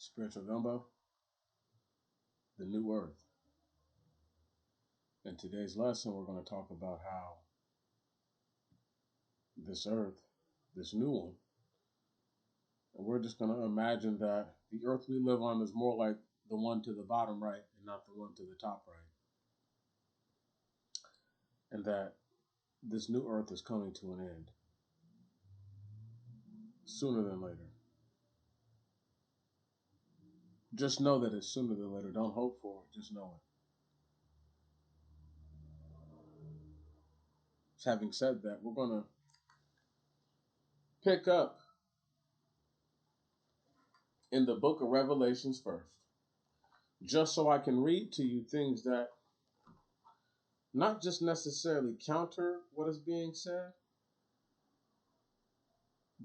Spiritual Gumbo, the New Earth. In today's lesson, we're going to talk about how this Earth, this new one, and we're just going to imagine that the Earth we live on is more like the one to the bottom right and not the one to the top right. And that this new Earth is coming to an end sooner than later. Just know that it's sooner than later. Don't hope for it. Just know it. So having said that, we're going to pick up in the book of Revelations first, just so I can read to you things that not just necessarily counter what is being said,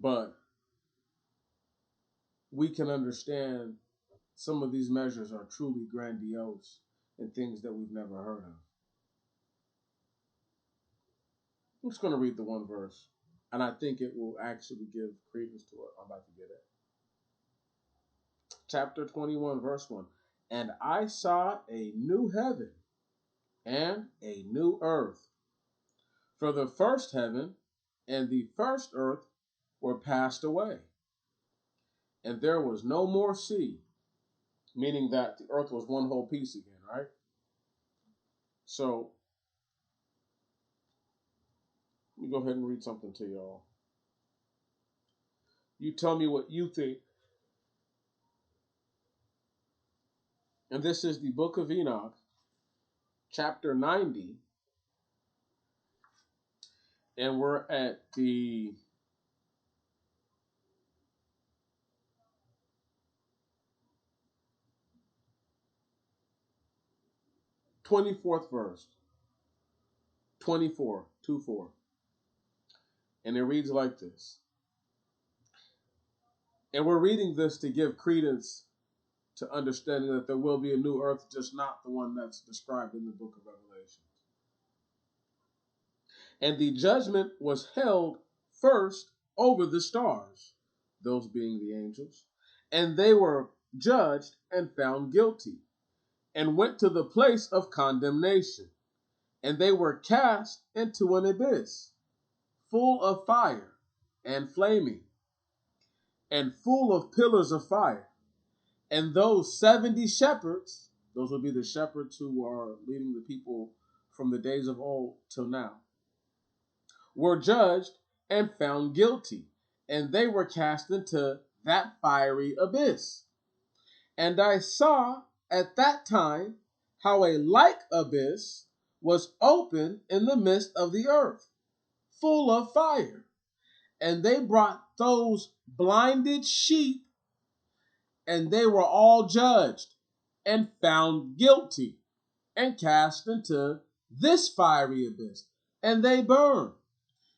but we can understand some of these measures are truly grandiose and things that we've never heard of. I'm just going to read the one verse, and I think it will actually give credence to what I'm about to get at. Chapter 21, verse 1. And I saw a new heaven and a new earth. For the first heaven and the first earth were passed away, and there was no more sea, meaning that the earth was one whole piece again, right? So, let me go ahead and read something to y'all. You tell me what you think. And this is the book of Enoch, chapter 90. And we're at the 24th verse. 24, 2-4. And it reads like this. And we're reading this to give credence to understanding that there will be a new earth, just not the one that's described in the book of Revelation. And the judgment was held first over the stars, those being the angels, and they were judged and found guilty, and went to the place of condemnation, and they were cast into an abyss, full of fire and flaming, and full of pillars of fire. And those 70 shepherds, those would be the shepherds who are leading the people from the days of old till now, were judged and found guilty, and they were cast into that fiery abyss. And I saw at that time how a like abyss was opened in the midst of the earth, full of fire. And they brought those blinded sheep, and they were all judged and found guilty and cast into this fiery abyss, and they burned.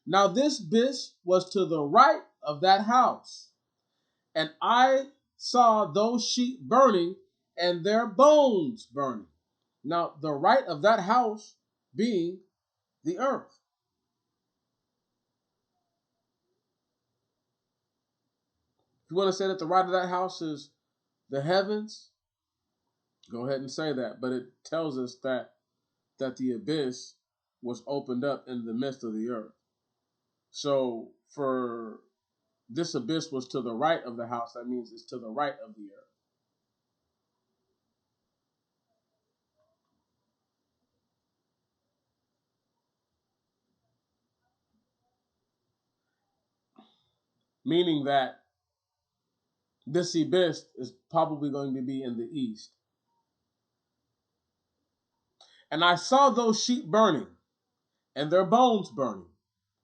Now this abyss was to the right of that house, and I saw those sheep burning and their bones burning. Now the right of that house being the earth. If you want to say that the right of that house is the heavens, go ahead and say that. But it tells us that the abyss was opened up in the midst of the earth. So for this abyss was to the right of the house, that means it's to the right of the earth. Meaning that this abyss is probably going to be in the east. And I saw those sheep burning and their bones burning.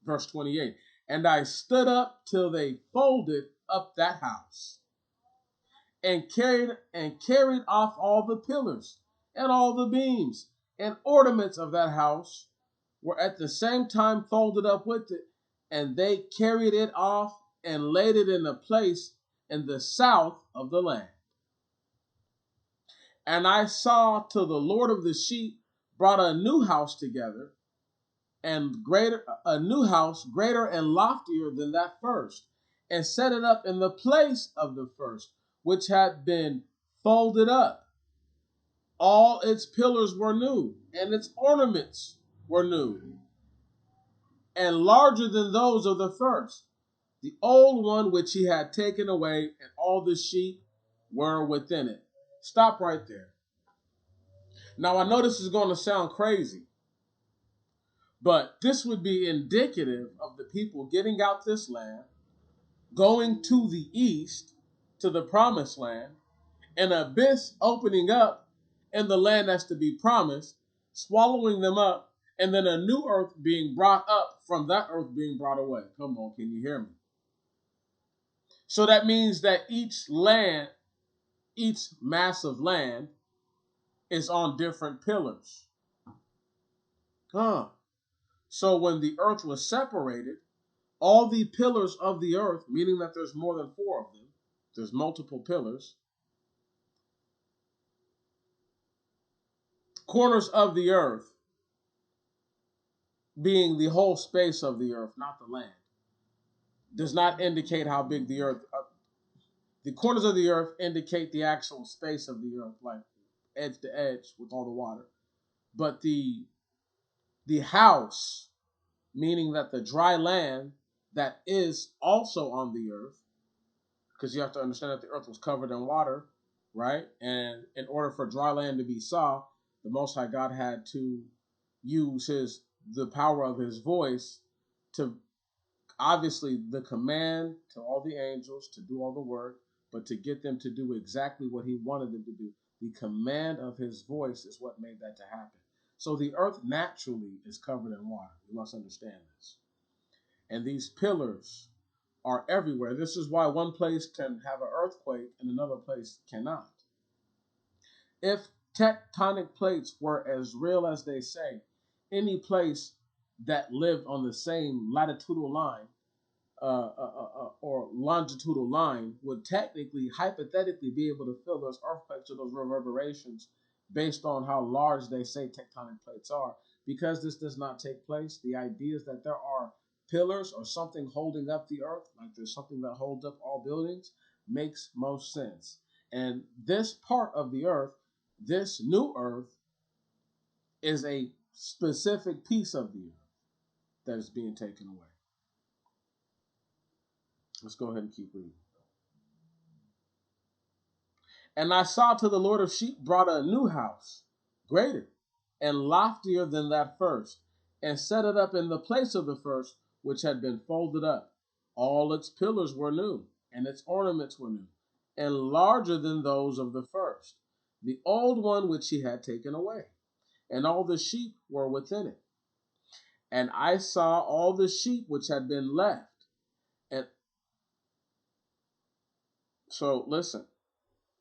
Verse 28. And I stood up till they folded up that house and carried off all the pillars and all the beams and ornaments of that house were at the same time folded up with it, and they carried it off and laid it in a place in the south of the land. And I saw till the Lord of the sheep brought a new house together, and a new house greater and loftier than that first, and set it up in the place of the first, which had been folded up. All its pillars were new, and its ornaments were new, and larger than those of the first. The old one which he had taken away, and all the sheep were within it. Stop right there. Now, I know this is going to sound crazy, but this would be indicative of the people getting out this land, going to the east, to the promised land, an abyss opening up in the land that's to be promised, swallowing them up, and then a new earth being brought up from that earth being brought away. Come on, can you hear me? So that means that each land, each mass of land, is on different pillars. So when the earth was separated, all the pillars of the earth, meaning that there's more than four of them, there's multiple pillars, corners of the earth being the whole space of the earth, not the land, does not indicate how big the earth. The corners of the earth indicate the actual space of the earth, like edge to edge with all the water. But the house, meaning that the dry land that is also on the earth, because you have to understand that the earth was covered in water, right? And in order for dry land to be saw, the Most High God had to use the power of his voice to, obviously, the command to all the angels to do all the work, but to get them to do exactly what he wanted them to do. The command of his voice is what made that to happen. So the earth naturally is covered in water. You must understand this. And these pillars are everywhere. This is why one place can have an earthquake and another place cannot. If tectonic plates were as real as they say, any place that lived on the same latitudinal line or longitudinal line would technically, hypothetically, be able to feel those earthquakes or those reverberations based on how large they say tectonic plates are. Because this does not take place, the idea is that there are pillars or something holding up the earth, like there's something that holds up all buildings, makes most sense. And this part of the earth, this new earth, is a specific piece of the earth that is being taken away. Let's go ahead and keep reading. And I saw to the Lord of sheep brought a new house, greater and loftier than that first, and set it up in the place of the first, which had been folded up. All its pillars were new, and its ornaments were new, and larger than those of the first. The old one which he had taken away, and all the sheep were within it. And I saw all the sheep which had been left. And so listen.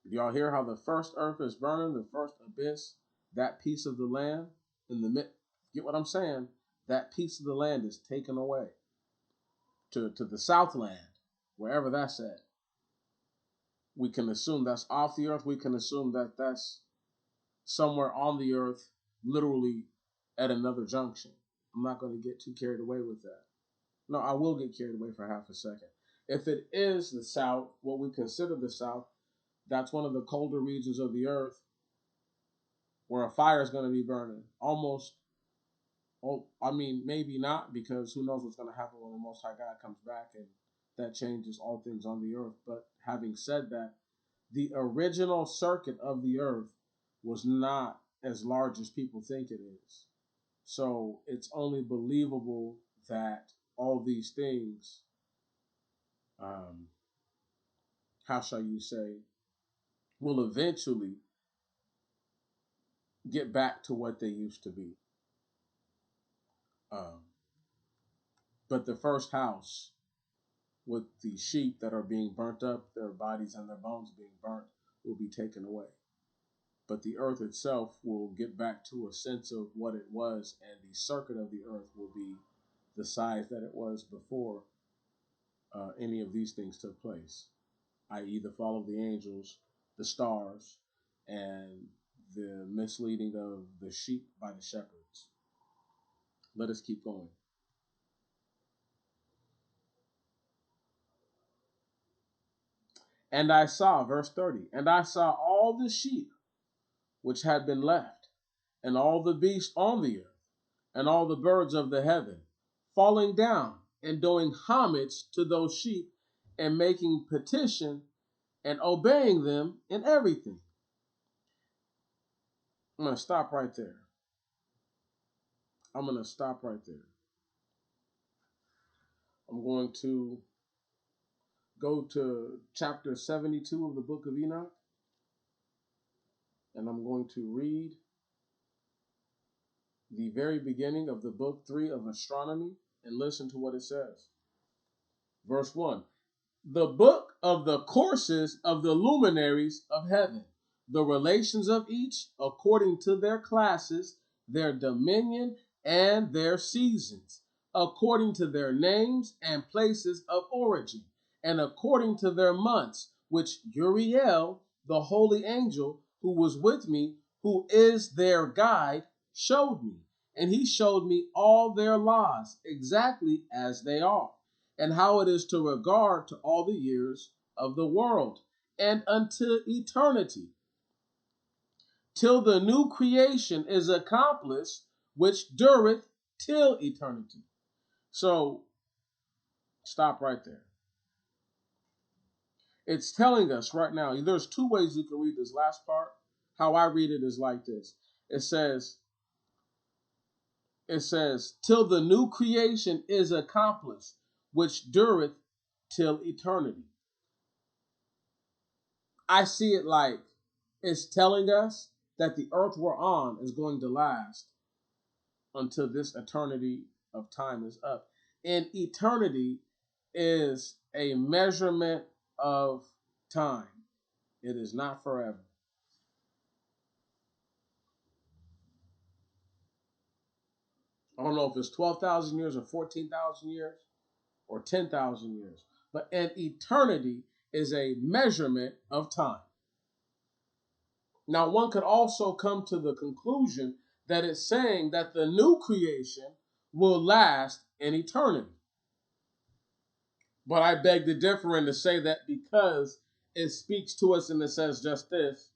Y'all hear how the first earth is burning, the first abyss, that piece of the land in the mid, get what I'm saying? That piece of the land is taken away to the southland, wherever that's at. We can assume that's off the earth. We can assume that that's somewhere on the earth, literally at another junction. I'm not going to get too carried away with that. No, I will get carried away for half a second. If it is the south, what we consider the south, that's one of the colder regions of the earth where a fire is going to be burning. Almost, I mean, maybe not, because who knows what's going to happen when the Most High God comes back and that changes all things on the earth. But having said that, the original circuit of the earth was not as large as people think it is. So it's only believable that all these things, how shall you say, will eventually get back to what they used to be. But the first house with the sheep that are being burnt up, their bodies and their bones being burnt, will be taken away. But the earth itself will get back to a sense of what it was, and the circuit of the earth will be the size that it was before any of these things took place, i.e., the fall of the angels, the stars, and the misleading of the sheep by the shepherds. Let us keep going. And I saw, verse 30, and I saw all the sheep which had been left, and all the beasts on the earth, and all the birds of the heaven, falling down and doing homage to those sheep, and making petition and obeying them in everything. I'm going to stop right there. I'm going to stop right there. I'm going to go to chapter 72 of the book of Enoch, and I'm going to read the very beginning of the book 3 of astronomy and listen to what it says. Verse 1. The book of the courses of the luminaries of heaven, the relations of each according to their classes, their dominion, and their seasons, according to their names and places of origin, and according to their months, which Uriel, the holy angel, who was with me, who is their guide, showed me. And he showed me all their laws, exactly as they are, and how it is to regard to all the years of the world, and unto eternity, till the new creation is accomplished, which dureth till eternity. So, stop right there. It's telling us right now, there's two ways you can read this last part. How I read it is like this. It says, till the new creation is accomplished, which dureth till eternity. I see it like it's telling us that the earth we're on is going to last until this eternity of time is up. And eternity is a measurement of time. It is not forever. I don't know if it's 12,000 years or 14,000 years or 10,000 years, but an eternity is a measurement of time. Now, one could also come to the conclusion that it's saying that the new creation will last in eternity. But I beg to differ and to say that because it speaks to us and it says just this,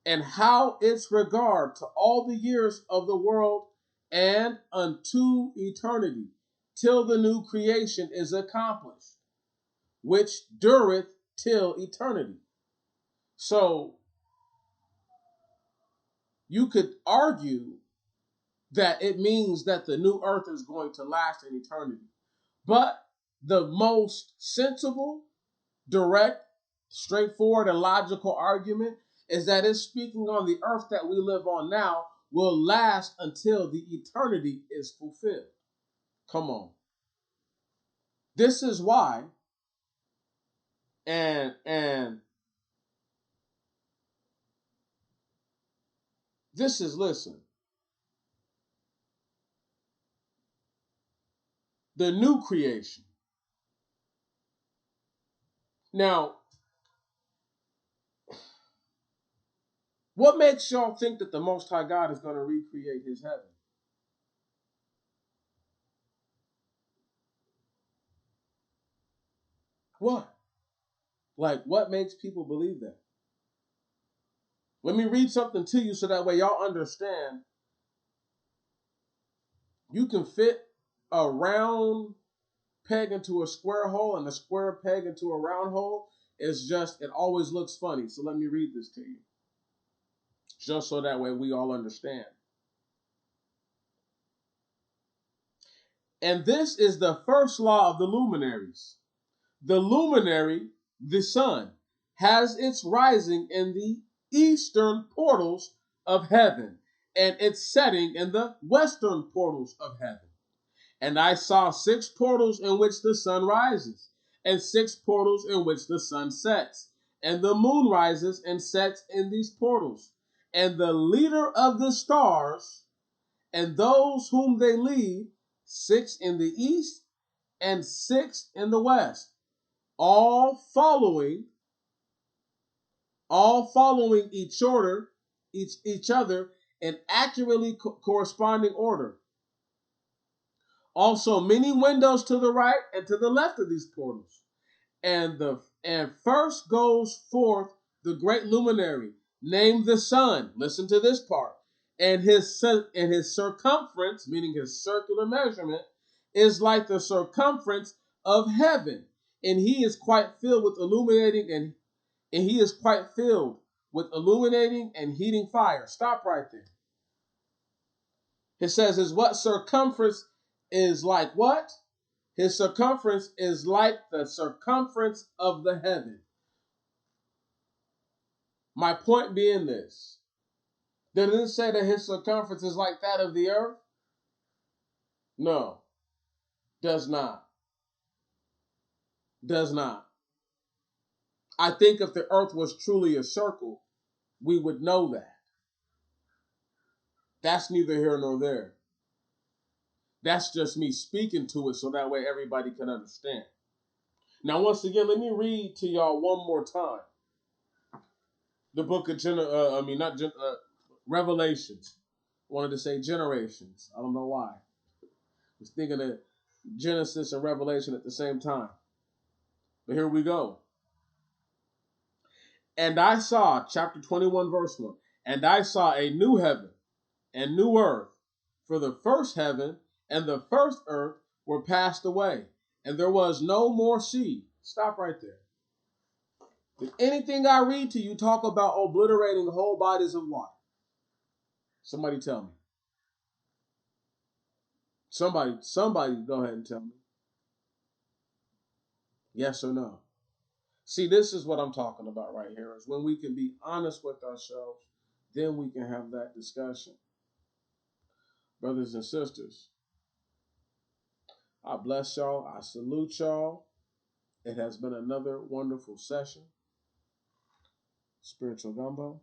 and how its regard to all the years of the world and unto eternity, till the new creation is accomplished, which dureth till eternity. So you could argue that it means that the new earth is going to last in eternity. But the most sensible, direct, straightforward, and logical argument is that it's speaking on the earth that we live on now will last until the eternity is fulfilled. Come on. This is why, and this is, listen, the new creation. Now, what makes y'all think that the Most High God is going to recreate his heaven? What? Like, what makes people believe that? Let me read something to you so that way y'all understand. You can fit a round peg into a square hole and a square peg into a round hole. It's just, it always looks funny. So let me read this to you. Just so that way we all understand. And this is the first law of the luminaries. The luminary, the sun, has its rising in the eastern portals of heaven, and its setting in the western portals of heaven. And I saw 6 portals in which the sun rises, and 6 portals in which the sun sets. And the moon rises and sets in these portals. And the leader of the stars, and those whom they lead, 6 in the east and 6 in the west, all following each other in accurately corresponding order. Also, many windows to the right and to the left of these portals. And the And first goes forth the great luminary, named the sun. Listen to this part. And his circumference, meaning his circular measurement, is like the circumference of heaven. And he is quite filled with illuminating and he is quite filled with illuminating and heating fire. Stop right there. It says his what circumference is like what? His circumference is like the circumference of the heaven. My point being this. Did it say that his circumference is like that of the earth? No, does not. Does not. I think if the earth was truly a circle, we would know that. That's neither here nor there. That's just me speaking to it so that way everybody can understand. Now, once again, let me read to y'all one more time. The book of Revelations. I wanted to say generations. I don't know why. I was thinking of Genesis and Revelation at the same time. But here we go. And I saw, chapter 21, verse 1, and I saw a new heaven and new earth, for the first heaven and the first earth were passed away, and there was no more sea. Stop right there. Did anything I read to you talk about obliterating whole bodies of water? Somebody tell me. Somebody go ahead and tell me. Yes or no? See, this is what I'm talking about right here, is when we can be honest with ourselves, then we can have that discussion. Brothers and sisters, I bless y'all. I salute y'all. It has been another wonderful session. Spiritual Gumbo.